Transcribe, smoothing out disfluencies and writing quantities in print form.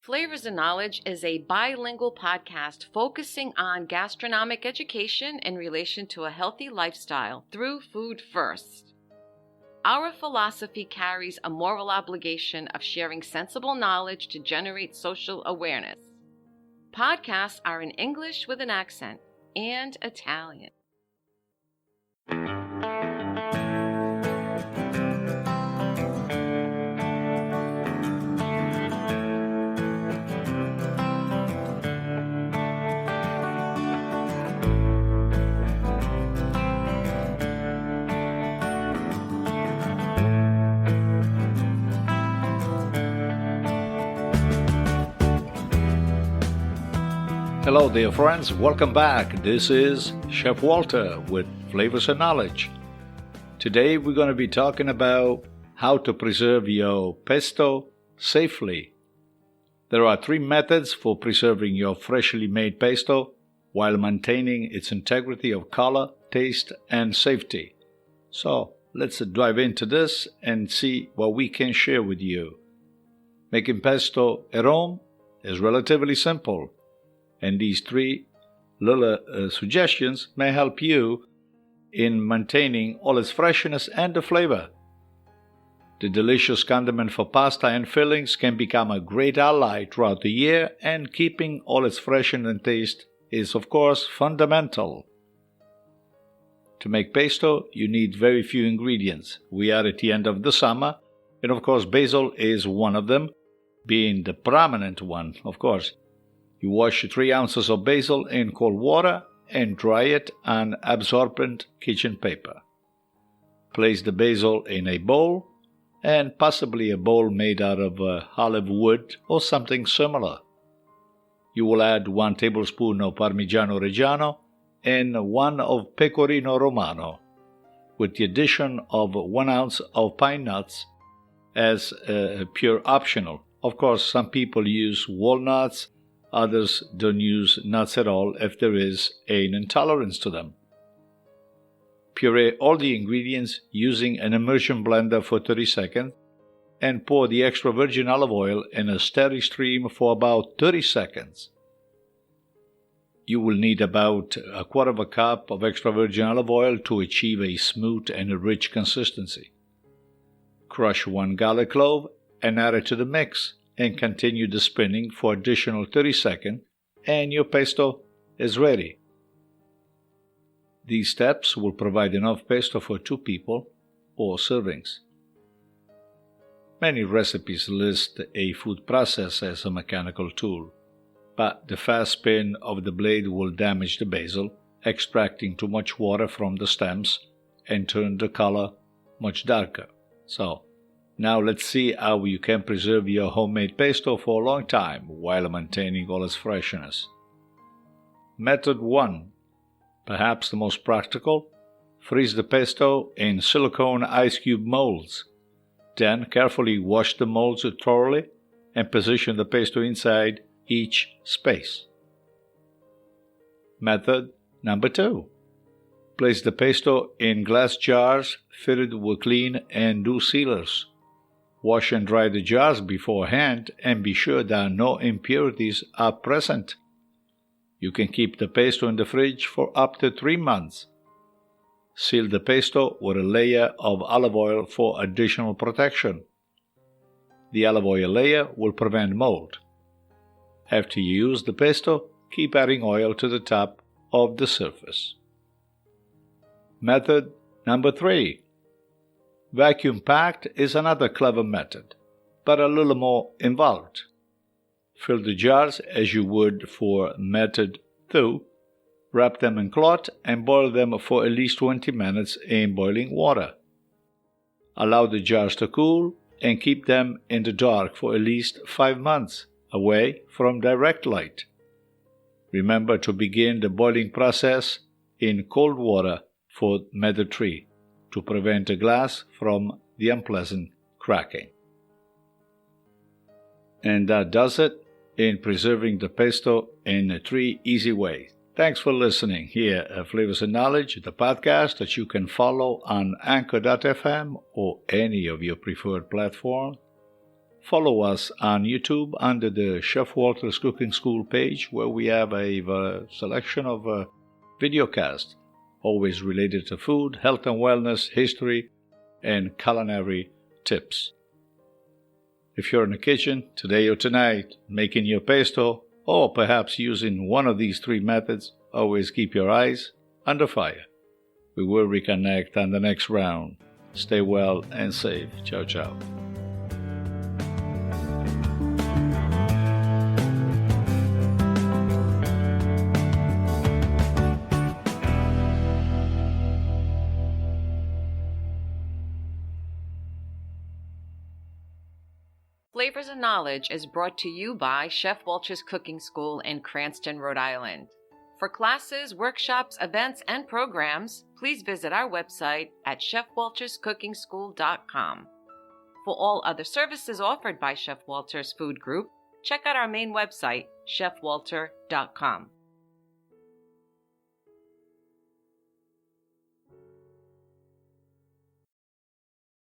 Flavors and Knowledge is a bilingual podcast focusing on gastronomic education in relation to a healthy lifestyle through food first. Our philosophy carries a moral obligation of sharing sensible knowledge to generate social awareness. Podcasts are in English with an accent and Italian. Hello dear friends, welcome back. This is Chef Walter with Flavors and Knowledge. Today we're going to be talking about how to preserve your pesto safely. There are 3 methods for preserving your freshly made pesto while maintaining its integrity of color, taste, and safety. So let's dive into this and see what we can share with you. Making pesto at home is relatively simple. And these 3 little suggestions may help you in maintaining all its freshness and the flavor. The delicious condiment for pasta and fillings can become a great ally throughout the year, and keeping all its freshness and taste is, of course, fundamental. To make pesto, you need very few ingredients. We are at the end of the summer, and of course basil is one of them, being the prominent one, of course. You wash 3 ounces of basil in cold water and dry it on absorbent kitchen paper. Place the basil in a bowl, and possibly a bowl made out of olive wood or something similar. You will add 1 tablespoon of Parmigiano Reggiano and 1 of Pecorino Romano, with the addition of 1 ounce of pine nuts as pure optional. Of course, some people use walnuts. Others don't use nuts at all if there is an intolerance to them. Puree all the ingredients using an immersion blender for 30 seconds and pour the extra virgin olive oil in a steady stream for about 30 seconds. You will need about 1/4 cup of extra virgin olive oil to achieve a smooth and rich consistency. Crush 1 garlic clove and add it to the mix, and continue the spinning for additional 30 seconds, and your pesto is ready. These steps will provide enough pesto for 2 people or servings. Many recipes list a food process as a mechanical tool, but the fast spin of the blade will damage the basil, extracting too much water from the stems and turn the color much darker. So, now let's see how you can preserve your homemade pesto for a long time while maintaining all its freshness. Method 1. Perhaps the most practical. Freeze the pesto in silicone ice cube molds. Then carefully wash the molds thoroughly and position the pesto inside each space. Method number 2. Place the pesto in glass jars fitted with clean and dew sealers. Wash and dry the jars beforehand and be sure that no impurities are present. You can keep the pesto in the fridge for up to 3 months. Seal the pesto with a layer of olive oil for additional protection. The olive oil layer will prevent mold. After you use the pesto, keep adding oil to the top of the surface. Method number 3. Vacuum packed is another clever method, but a little more involved. Fill the jars as you would for method 2, wrap them in cloth and boil them for at least 20 minutes in boiling water. Allow the jars to cool and keep them in the dark for at least 5 months, away from direct light. Remember to begin the boiling process in cold water for method 3. To prevent the glass from the unpleasant cracking. And that does it in preserving the pesto in 3 easy ways. Thanks for listening here at Flavors and Knowledge, the podcast that you can follow on Anchor.fm or any of your preferred platforms. follow us on YouTube under the Chef Walter's Cooking School page, where we have a selection of videocasts, always related to food, health and wellness, history, and culinary tips. If you're in the kitchen today or tonight making your pesto, or perhaps using one of these 3 methods, always keep your eyes under fire. We will reconnect on the next round. Stay well and safe. Ciao, ciao. Flavors and Knowledge is brought to you by Chef Walter's Cooking School in Cranston, Rhode Island. For classes, workshops, events, and programs, please visit our website at chefwalterscookingschool.com. For all other services offered by Chef Walter's Food Group, check out our main website, chefwalter.com.